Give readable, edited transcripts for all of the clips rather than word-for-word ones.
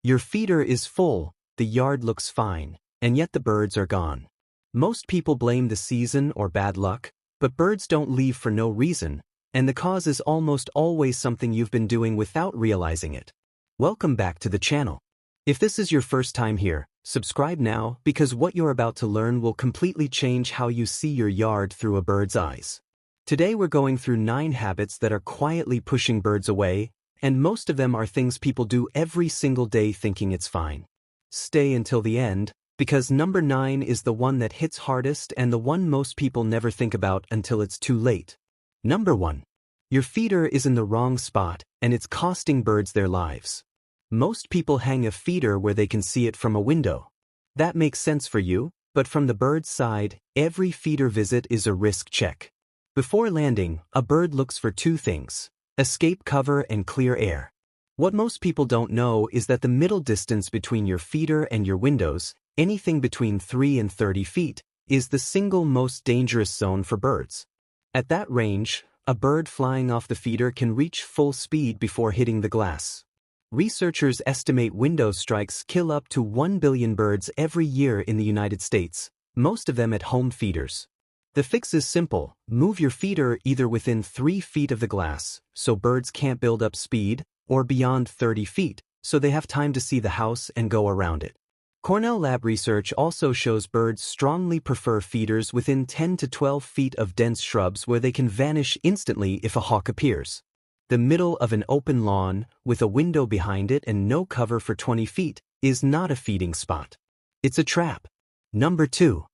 Your feeder is full, the yard looks fine, and yet the birds are gone. Most people blame the season or bad luck, but birds don't leave for no reason, and the cause is almost always something you've been doing without realizing it. Welcome back to the channel. If this is your first time here, subscribe now because what you're about to learn will completely change how you see your yard through a bird's eyes. Today we're going through 9 habits that are quietly pushing birds away, and most of them are things people do every single day thinking it's fine. Stay until the end, because number 9 is the one that hits hardest and the one most people never think about until it's too late. Number 1. Your feeder is in the wrong spot, and it's costing birds their lives. Most people hang a feeder where they can see it from a window. That makes sense for you, but from the bird's side, every feeder visit is a risk check. Before landing, a bird looks for 2 things: escape cover and clear air. What most people don't know is that the middle distance between your feeder and your windows, anything between 3 and 30 feet, is the single most dangerous zone for birds. At that range, a bird flying off the feeder can reach full speed before hitting the glass. Researchers estimate window strikes kill up to 1 billion birds every year in the United States, most of them at home feeders. The fix is simple: move your feeder either within 3 feet of the glass, so birds can't build up speed, or beyond 30 feet, so they have time to see the house and go around it. Cornell Lab research also shows birds strongly prefer feeders within 10 to 12 feet of dense shrubs where they can vanish instantly if a hawk appears. The middle of an open lawn, with a window behind it and no cover for 20 feet, is not a feeding spot. It's a trap. Number 2.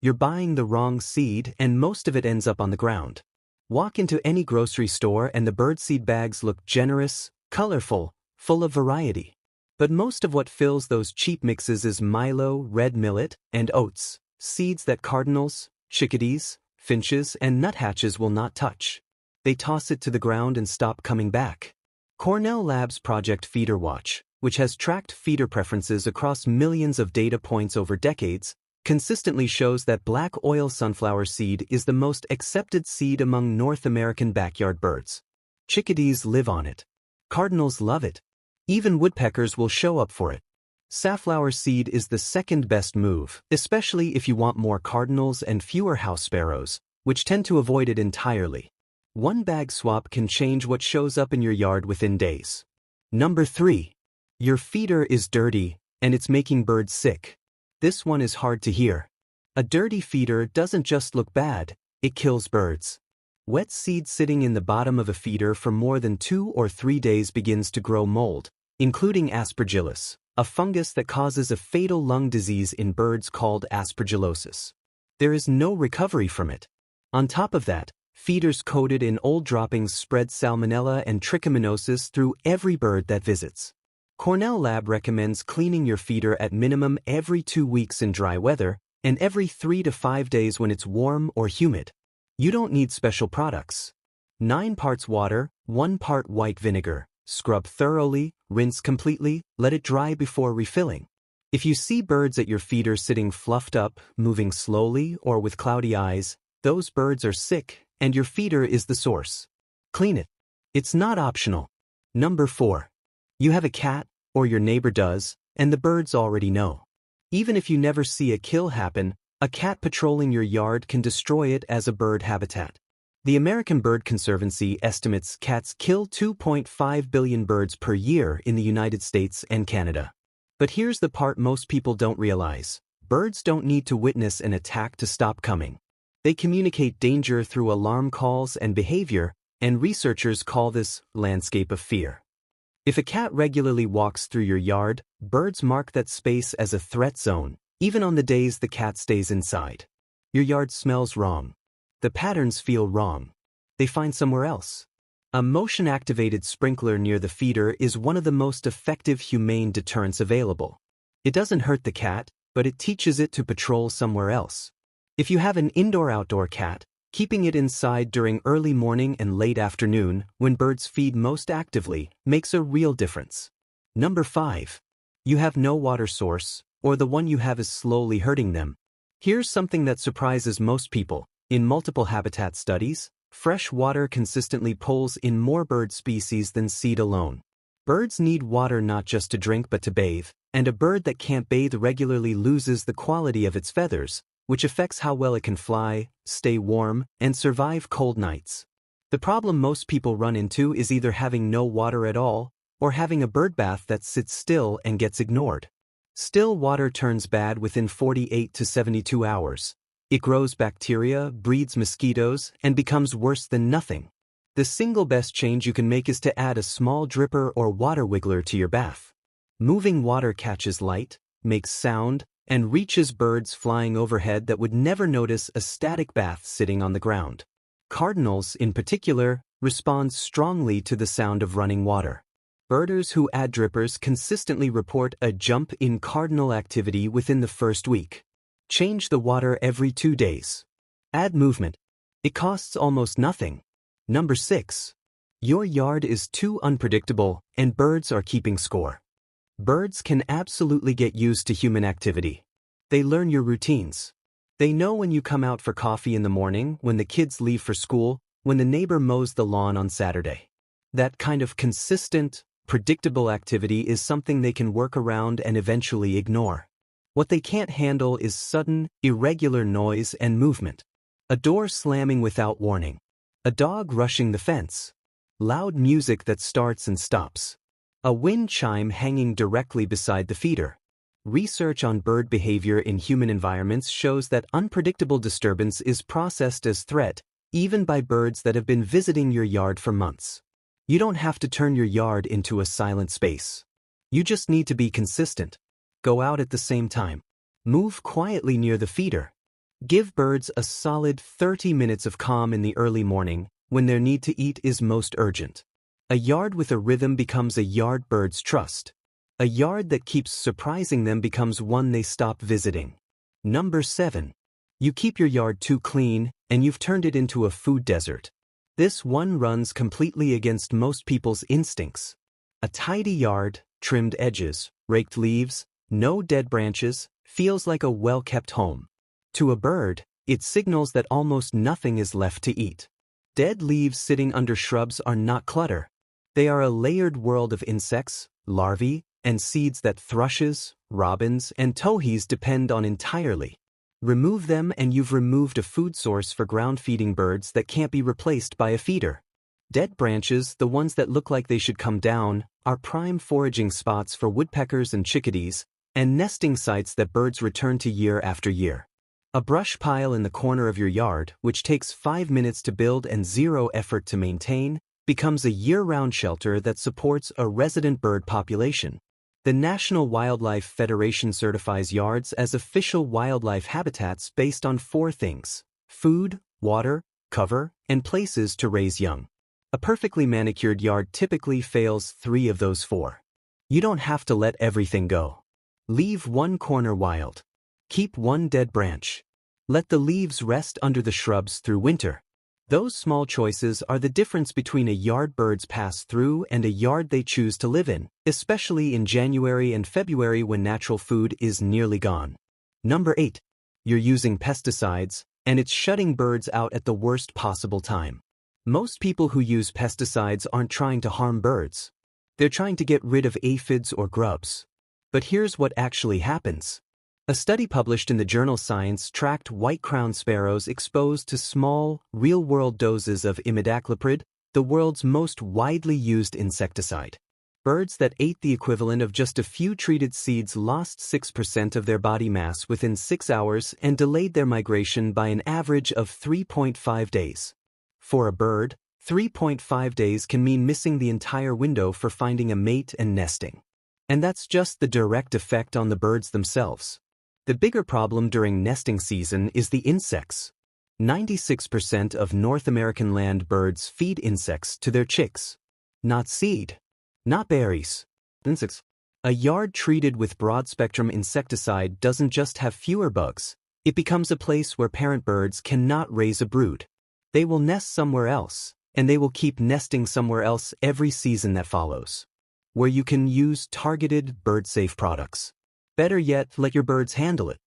You're buying the wrong seed and most of it ends up on the ground. Walk into any grocery store and the birdseed bags look generous, colorful, full of variety. But most of what fills those cheap mixes is milo, red millet, and oats, seeds that cardinals, chickadees, finches, and nuthatches will not touch. They toss it to the ground and stop coming back. Cornell Lab's Project Feeder Watch, which has tracked feeder preferences across millions of data points over decades, consistently shows that black oil sunflower seed is the most accepted seed among North American backyard birds. Chickadees live on it. Cardinals love it. Even woodpeckers will show up for it. Safflower seed is the second best move, especially if you want more cardinals and fewer house sparrows, which tend to avoid it entirely. One bag swap can change what shows up in your yard within days. Number 3. Your feeder is dirty, and it's making birds sick. This one is hard to hear. A dirty feeder doesn't just look bad, it kills birds. Wet seed sitting in the bottom of a feeder for more than 2 or 3 days begins to grow mold, including aspergillus, a fungus that causes a fatal lung disease in birds called aspergillosis. There is no recovery from it. On top of that, feeders coated in old droppings spread salmonella and trichomoniasis through every bird that visits. Cornell Lab recommends cleaning your feeder at minimum every 2 weeks in dry weather and every 3 to 5 days when it's warm or humid. You don't need special products. 9 parts water, 1 part white vinegar. Scrub thoroughly, rinse completely, let it dry before refilling. If you see birds at your feeder sitting fluffed up, moving slowly, or with cloudy eyes, those birds are sick, and your feeder is the source. Clean it. It's not optional. Number 4. You have a cat, or your neighbor does, and the birds already know. Even if you never see a kill happen, a cat patrolling your yard can destroy it as a bird habitat. The American Bird Conservancy estimates cats kill 2.5 billion birds per year in the United States and Canada. But here's the part most people don't realize. Birds don't need to witness an attack to stop coming. They communicate danger through alarm calls and behavior, and researchers call this landscape of fear. If a cat regularly walks through your yard, birds mark that space as a threat zone, even on the days the cat stays inside. Your yard smells wrong. The patterns feel wrong. They find somewhere else. A motion-activated sprinkler near the feeder is one of the most effective humane deterrents available. It doesn't hurt the cat, but it teaches it to patrol somewhere else. If you have an indoor-outdoor cat, keeping it inside during early morning and late afternoon, when birds feed most actively, makes a real difference. Number 5. You have no water source, or the one you have is slowly hurting them. Here's something that surprises most people. In multiple habitat studies, fresh water consistently pulls in more bird species than seed alone. Birds need water not just to drink but to bathe, and a bird that can't bathe regularly loses the quality of its feathers, which affects how well it can fly, stay warm, and survive cold nights. The problem most people run into is either having no water at all, or having a bird bath that sits still and gets ignored. Still water turns bad within 48 to 72 hours. It grows bacteria, breeds mosquitoes, and becomes worse than nothing. The single best change you can make is to add a small dripper or water wiggler to your bath. Moving water catches light, makes sound, and reaches birds flying overhead that would never notice a static bath sitting on the ground. Cardinals, in particular, respond strongly to the sound of running water. Birders who add drippers consistently report a jump in cardinal activity within the first week. Change the water every 2 days. Add movement. It costs almost nothing. Number 6. Your yard is too unpredictable and birds are keeping score. Birds can absolutely get used to human activity. They learn your routines. They know when you come out for coffee in the morning, when the kids leave for school, when the neighbor mows the lawn on Saturday. That kind of consistent, predictable activity is something they can work around and eventually ignore. What they can't handle is sudden, irregular noise and movement. A door slamming without warning. A dog rushing the fence. Loud music that starts and stops. A wind chime hanging directly beside the feeder. Research on bird behavior in human environments shows that unpredictable disturbance is processed as threat, even by birds that have been visiting your yard for months. You don't have to turn your yard into a silent space. You just need to be consistent. Go out at the same time. Move quietly near the feeder. Give birds a solid 30 minutes of calm in the early morning, when their need to eat is most urgent. A yard with a rhythm becomes a yard birds trust. A yard that keeps surprising them becomes one they stop visiting. Number 7. You keep your yard too clean, and you've turned it into a food desert. This one runs completely against most people's instincts. A tidy yard, trimmed edges, raked leaves, no dead branches, feels like a well-kept home. To a bird, it signals that almost nothing is left to eat. Dead leaves sitting under shrubs are not clutter. They are a layered world of insects, larvae, and seeds that thrushes, robins, and towhees depend on entirely. Remove them and you've removed a food source for ground-feeding birds that can't be replaced by a feeder. Dead branches, the ones that look like they should come down, are prime foraging spots for woodpeckers and chickadees, and nesting sites that birds return to year after year. A brush pile in the corner of your yard, which takes 5 minutes to build and 0 effort to maintain, becomes a year-round shelter that supports a resident bird population. The National Wildlife Federation certifies yards as official wildlife habitats based on 4 things: food, water, cover, and places to raise young. A perfectly manicured yard typically fails 3 of those 4. You don't have to let everything go. Leave one corner wild. Keep one dead branch. Let the leaves rest under the shrubs through winter. Those small choices are the difference between a yard birds pass through and a yard they choose to live in, especially in January and February when natural food is nearly gone. Number 8. You're using pesticides, and it's shutting birds out at the worst possible time. Most people who use pesticides aren't trying to harm birds. They're trying to get rid of aphids or grubs. But here's what actually happens. A study published in the journal Science tracked white-crowned sparrows exposed to small, real-world doses of imidacloprid, the world's most widely used insecticide. Birds that ate the equivalent of just a few treated seeds lost 6% of their body mass within 6 hours and delayed their migration by an average of 3.5 days. For a bird, 3.5 days can mean missing the entire window for finding a mate and nesting. And that's just the direct effect on the birds themselves. The bigger problem during nesting season is the insects. 96% of North American land birds feed insects to their chicks. Not seed. Not berries. Insects. A yard treated with broad-spectrum insecticide doesn't just have fewer bugs. It becomes a place where parent birds cannot raise a brood. They will nest somewhere else, and they will keep nesting somewhere else every season that follows. Where you can use targeted bird-safe products. Better yet, let your birds handle it.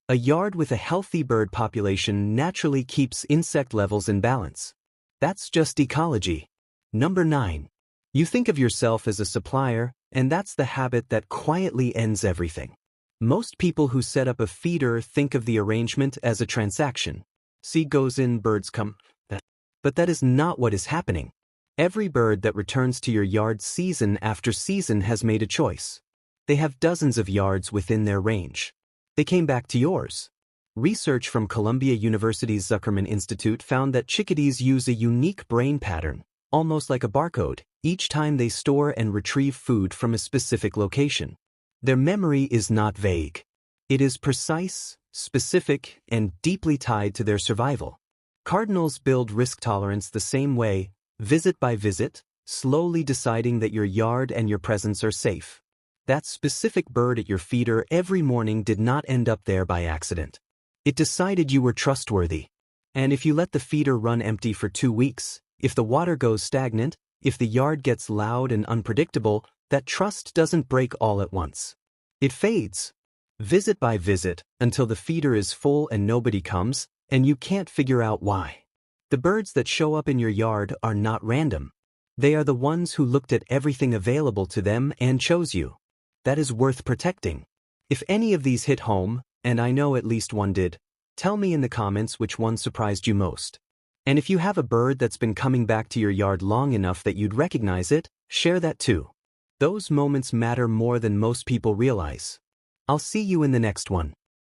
A yard with a healthy bird population naturally keeps insect levels in balance. That's just ecology. Number 9. You think of yourself as a supplier, and that's the habit that quietly ends everything. Most people who set up a feeder think of the arrangement as a transaction. Seed goes in, birds come. But that is not what is happening. Every bird that returns to your yard season after season has made a choice. They have dozens of yards within their range. They came back to yours. Research from Columbia University's Zuckerman Institute found that chickadees use a unique brain pattern, almost like a barcode, each time they store and retrieve food from a specific location. Their memory is not vague. It is precise, specific, and deeply tied to their survival. Cardinals build risk tolerance the same way, visit by visit, slowly deciding that your yard and your presence are safe. That specific bird at your feeder every morning did not end up there by accident. It decided you were trustworthy. And if you let the feeder run empty for 2 weeks, if the water goes stagnant, if the yard gets loud and unpredictable, that trust doesn't break all at once. It fades, visit by visit, until the feeder is full and nobody comes, and you can't figure out why. The birds that show up in your yard are not random. They are the ones who looked at everything available to them and chose you. That is worth protecting. If any of these hit home, and I know at least one did, tell me in the comments which one surprised you most. And if you have a bird that's been coming back to your yard long enough that you'd recognize it, share that too. Those moments matter more than most people realize. I'll see you in the next one.